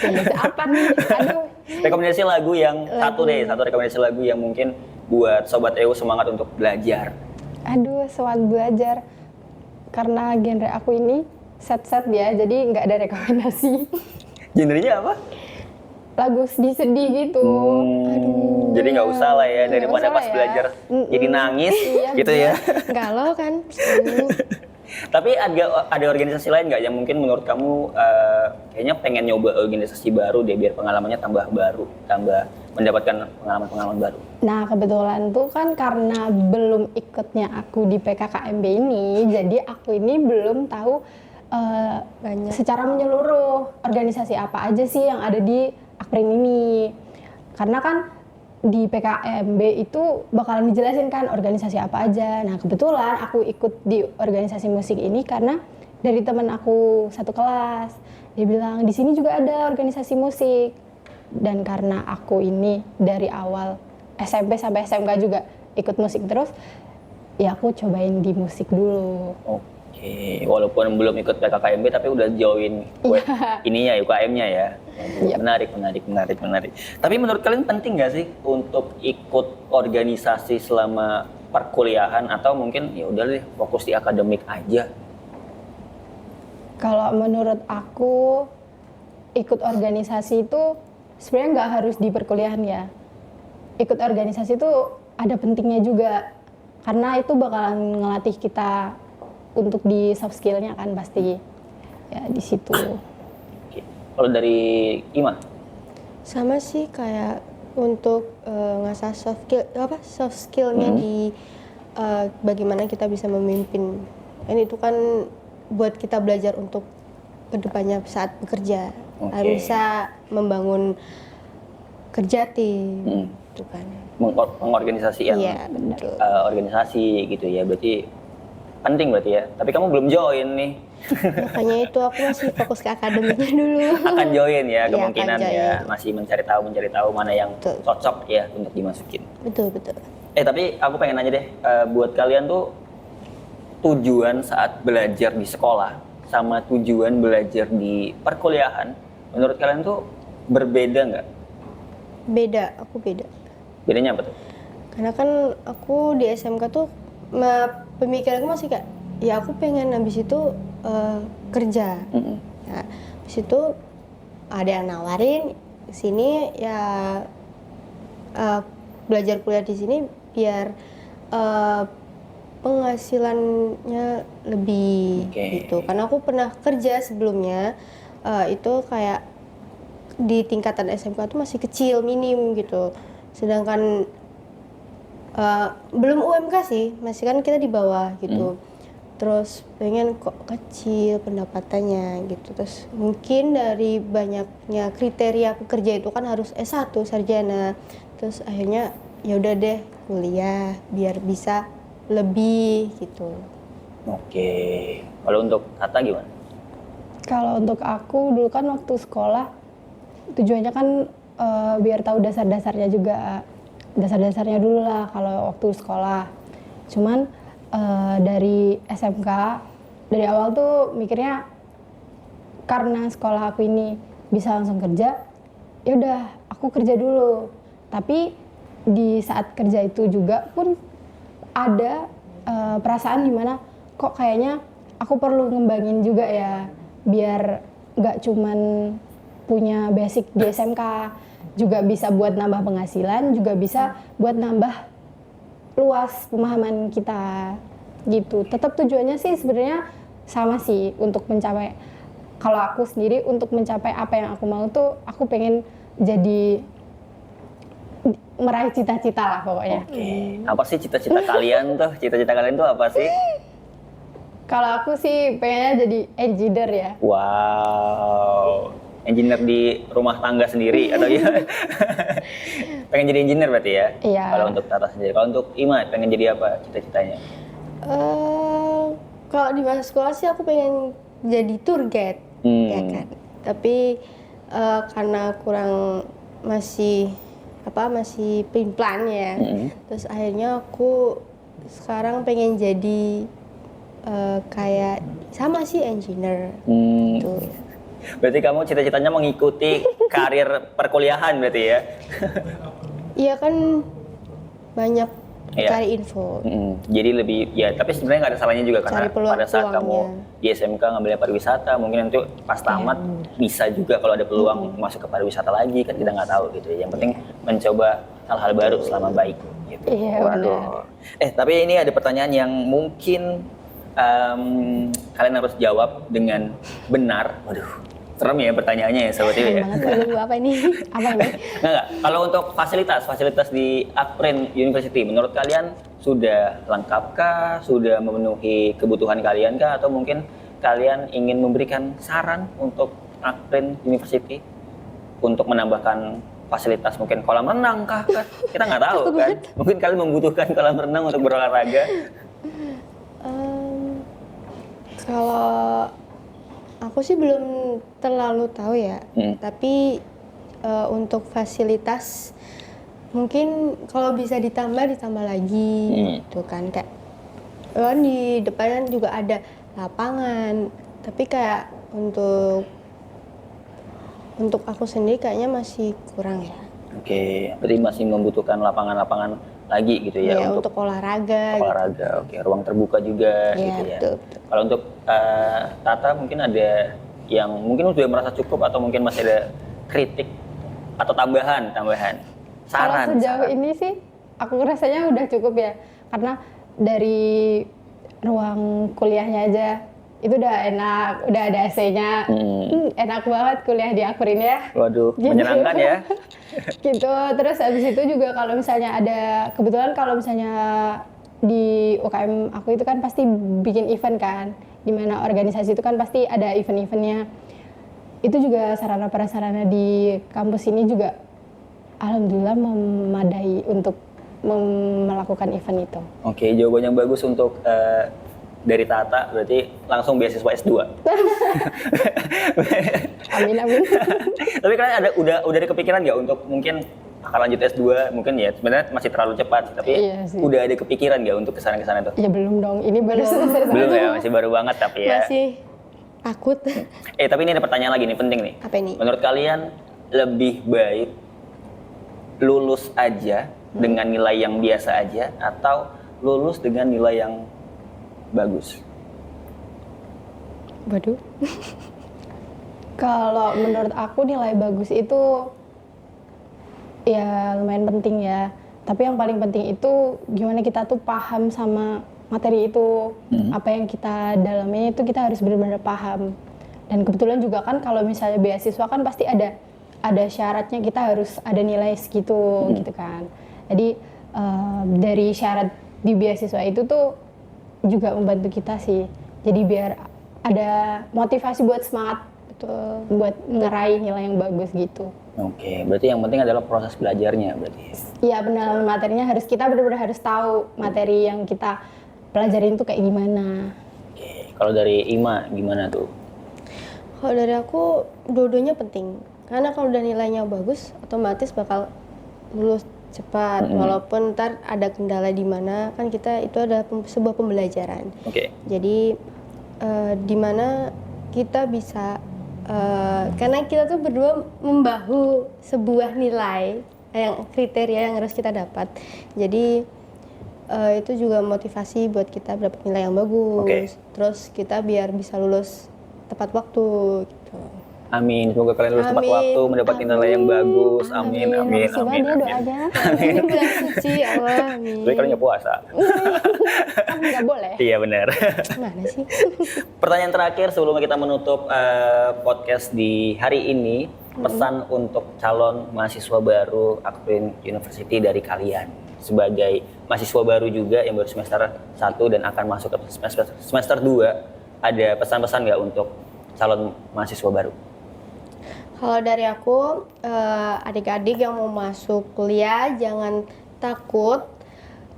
Rekomendasi apa nih? Aduh. Rekomendasi lagu yang satu rekomendasi lagu yang mungkin buat Sobat EU semangat untuk belajar. Aduh, semangat belajar. Karena genre aku ini set-set ya, jadi nggak ada rekomendasi. Genrenya apa? Lagu sedih-sedih gitu. Aduh. Jadi nggak usah lah ya, Nggak daripada usah pas lah ya. belajar jadi nangis Iya, gitu ya. Galau kan? Tapi ada organisasi lain nggak yang mungkin menurut kamu kayaknya pengen nyoba organisasi baru deh biar pengalamannya tambah baru, tambah mendapatkan pengalaman-pengalaman baru. Nah, kebetulan tuh kan karena belum ikutnya aku di PKKMB ini, jadi aku ini belum tahu Banyak. secara menyeluruh organisasi apa aja sih yang ada di Akprin ini. Karena kan di PKMB itu bakalan dijelasin kan organisasi apa aja. Nah, kebetulan aku ikut di organisasi musik ini karena dari teman aku satu kelas. Dia bilang di sini juga ada organisasi musik. Dan karena aku ini dari awal SMP sampai SMK juga ikut musik terus, ya aku cobain di musik dulu. Oke, walaupun belum ikut PKKMB tapi udah join ininya UKM-nya ya. Yap. Menarik. Tapi menurut kalian penting nggak sih untuk ikut organisasi selama perkuliahan atau mungkin ya udah deh fokus di akademik aja? Kalau menurut aku ikut organisasi itu sebenarnya nggak harus di perkuliahan ya. Ikut organisasi itu ada pentingnya juga karena itu bakalan ngelatih kita untuk di soft skill-nya kan pasti ya di situ. Oke. Kalau dari Ima? Sama sih kayak untuk ngasah soft skillnya di bagaimana kita bisa memimpin. Ini itu kan buat kita belajar untuk kedepannya saat bekerja. Oke. Bisa membangun kerja tim, gitu kan. Mengorganisasikan Iya, betul. organisasi gitu ya, berarti penting berarti ya. Tapi kamu belum join nih. Makanya itu aku masih fokus ke akademiknya dulu. Akan join ya Iya, kemungkinan akan ya, join. masih mencari tahu mana yang Betul. cocok ya untuk dimasukin. Betul. Tapi aku pengen nanya deh, buat kalian tuh tujuan saat belajar di sekolah sama tujuan belajar di perkuliahan, menurut kalian tuh berbeda nggak? Aku beda. Bedanya apa tuh? Karena kan aku di SMK tuh pemikiranku masih kayak ya aku pengen habis itu kerja. Nah, habis itu ada yang nawarin ke sini ya belajar kuliah di sini biar penghasilannya lebih Oke. gitu. Karena aku pernah kerja sebelumnya itu kayak di tingkatan SMK tuh masih kecil, minim gitu. Sedangkan belum UMK sih, masih kan kita di bawah gitu. Terus pengen kok kecil pendapatannya gitu. Terus mungkin dari banyaknya kriteria pekerja itu kan harus S1 sarjana. Terus akhirnya ya udah deh kuliah biar bisa lebih gitu. Oke. Kalau untuk Tata gimana? Kalau untuk aku dulu kan waktu sekolah tujuannya kan biar tahu dasar-dasarnya juga. Dasar-dasarnya dulu lah kalau waktu sekolah. Cuman dari SMK dari awal tuh mikirnya karena sekolah aku ini bisa langsung kerja, ya udah aku kerja dulu. Tapi di saat kerja itu juga pun ada perasaan dimana kok kayaknya aku perlu ngembangin juga ya biar nggak cuman punya basic di SMK, juga bisa buat nambah penghasilan, juga bisa buat nambah luas pemahaman kita gitu. Tetap tujuannya sih sebenarnya sama sih, untuk mencapai, kalau aku sendiri untuk mencapai apa yang aku mau tuh aku pengen jadi meraih cita-cita lah pokoknya. Oke. Apa sih cita-cita kalian tuh? Cita-cita kalian tuh apa sih? Kalau aku sih pengennya jadi engineer ya. Wow. Engineer di rumah tangga sendiri atau ya? Pengen jadi engineer berarti ya? Iya. Kalau untuk Tata sendiri. Kalau untuk Ima pengen jadi apa cita-citanya? Kalau di masa sekolah sih aku pengen jadi tour guide, ya kan. Tapi karena kurang masih pelin-pelan ya. Terus akhirnya aku sekarang pengen jadi kayak sama sih engineer. Gitu. Berarti kamu cita-citanya mengikuti karir perkuliahan berarti ya? Iya kan banyak Iya. cari info. Jadi lebih ya, tapi sebenarnya nggak ada salahnya juga karena Cari peluang- pada saat kamu peluangnya. di SMK ngambilnya pariwisata, mungkin nanti pas tamat bisa juga kalau ada peluang masuk ke pariwisata lagi, kan kita nggak tahu gitu ya. Yang penting mencoba hal-hal baru selama baik gitu. Iya, Waduh. Tapi ini ada pertanyaan yang mungkin kalian harus jawab dengan benar. Waduh, serem ya pertanyaannya ya Sobat Iwi ya. Aduh, apa ini? Apa ini? Nggak. Kalau untuk fasilitas di Akprin University, menurut kalian sudah lengkapkah? Sudah memenuhi kebutuhan kalian kah? Atau mungkin kalian ingin memberikan saran untuk Akprin University untuk menambahkan fasilitas, mungkin kolam renang kah? Kita nggak tahu kan. Mungkin kalian membutuhkan kolam renang untuk berolahraga. Kalau aku sih belum terlalu tahu ya, tapi untuk fasilitas mungkin kalau bisa ditambah lagi gitu kan, kayak kan di depannya juga ada lapangan, tapi kayak untuk aku sendiri kayaknya masih kurang ya. Oke, berarti masih membutuhkan lapangan-lapangan lagi gitu ya, Ya, untuk olahraga. Oke, ruang terbuka juga Iya, gitu ya. betul. Kalau untuk Tata mungkin ada yang mungkin sudah merasa cukup atau mungkin masih ada kritik atau tambahan Kalau saran. sejauh ini sih aku rasanya udah cukup ya, karena dari ruang kuliahnya aja itu udah enak, udah ada AC-nya, enak banget kuliah di Akprin ya. Waduh, Gitu. menyenangkan ya. Gitu. Terus habis itu juga kalau misalnya kebetulan kalau misalnya di UKM aku itu kan pasti bikin event kan, dimana organisasi itu kan pasti ada event-eventnya. Itu juga sarana prasarana di kampus ini juga alhamdulillah memadai untuk melakukan event itu. Oke, jawaban yang bagus untuk dari Tata, berarti langsung beasiswa S2. Amin. Tapi kalian udah ada kepikiran nggak untuk mungkin akan lanjut S2? Mungkin ya sebenarnya masih terlalu cepat, tapi Iya sih. udah ada kepikiran nggak untuk kesana tuh? Ya belum dong, ini baru selesai. Belum ya, masih baru banget tapi ya. Masih takut. Tapi ini ada pertanyaan lagi nih, penting nih. Apa ini? Menurut kalian lebih baik lulus aja dengan nilai yang biasa aja atau lulus dengan nilai yang bagus? Waduh. Kalau menurut aku nilai bagus itu ya lumayan penting ya. Tapi yang paling penting itu gimana kita tuh paham sama materi itu. Apa yang kita dalami itu kita harus benar-benar paham. Dan kebetulan juga kan kalau misalnya beasiswa kan pasti ada syaratnya, kita harus ada nilai segitu gitu kan. Jadi dari syarat di beasiswa itu tuh juga membantu kita sih. Jadi biar ada motivasi buat semangat betul, buat ngeraih nilai yang bagus gitu. Oke, berarti yang penting adalah proses belajarnya berarti. Iya, pendalaman materinya kita benar-benar harus tahu materi yang kita pelajarin itu kayak gimana. Oke, kalau dari Ima gimana tuh? Kalau dari aku dua-duanya penting. Karena kalau udah nilainya bagus, otomatis bakal lulus cepat. Walaupun ntar ada kendala di mana, kan kita itu ada sebuah pembelajaran. Oke. Jadi di mana kita bisa karena kita tuh berdua membahu sebuah nilai yang kriteria yang harus kita dapat. Jadi itu juga motivasi buat kita dapat nilai yang bagus. Terus kita biar bisa lulus tepat waktu gitu. Amin. Semoga kalian lulus tepat Amin. waktu, mendapatkan nilai yang bagus. Amin. Amin. Makasih Amin. banget ya Amin. doanya. Ini bulan suci Allah. Amin. Tapi kalian nggak puasa. Kan nggak boleh. Iya benar. Mana sih? Pertanyaan terakhir sebelum kita menutup podcast di hari ini, pesan untuk calon mahasiswa baru Akprin University dari kalian sebagai mahasiswa baru juga yang baru semester 1 dan akan masuk ke semester 2, ada pesan-pesan nggak untuk calon mahasiswa baru? Kalau dari aku, adik-adik yang mau masuk kuliah jangan takut.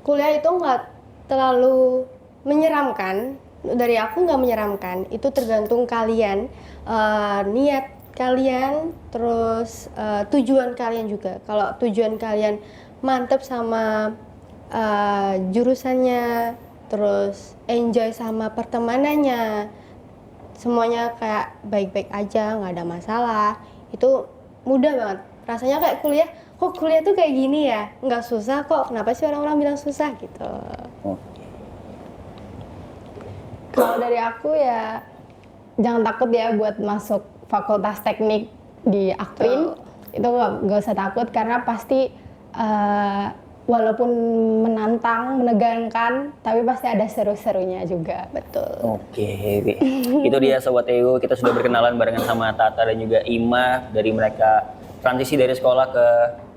Kuliah itu nggak terlalu menyeramkan. Dari aku nggak menyeramkan. Itu tergantung kalian, niat kalian, terus tujuan kalian juga. Kalau tujuan kalian mantep sama jurusannya, terus enjoy sama pertemanannya, semuanya kayak baik-baik aja, nggak ada masalah, itu mudah banget. Rasanya kayak kuliah, kok kuliah tuh kayak gini ya? Nggak susah kok, kenapa sih orang-orang bilang susah gitu? Kalau dari aku ya jangan takut ya buat masuk fakultas teknik di Akprin. Itu nggak usah takut karena pasti walaupun menantang, menegangkan, tapi pasti ada seru-serunya juga. Betul. Oke, itu dia Sobat EU. Kita sudah berkenalan barengan sama Tata dan juga Ima. Dari mereka transisi dari sekolah ke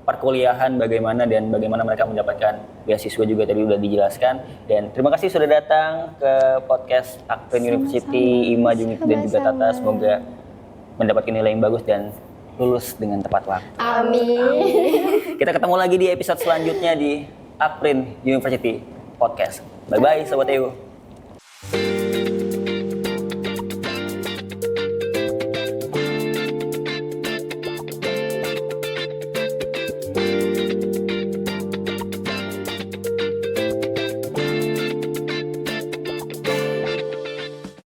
perkuliahan bagaimana dan bagaimana mereka mendapatkan beasiswa juga tadi udah dijelaskan. Dan terima kasih sudah datang ke podcast Akprin University, Ima dan juga Tata. Semoga mendapatkan nilai yang bagus dan lulus dengan tepat waktu. Amin. Kita ketemu lagi di episode selanjutnya di Akprin University Podcast. Bye-bye Sobat EU.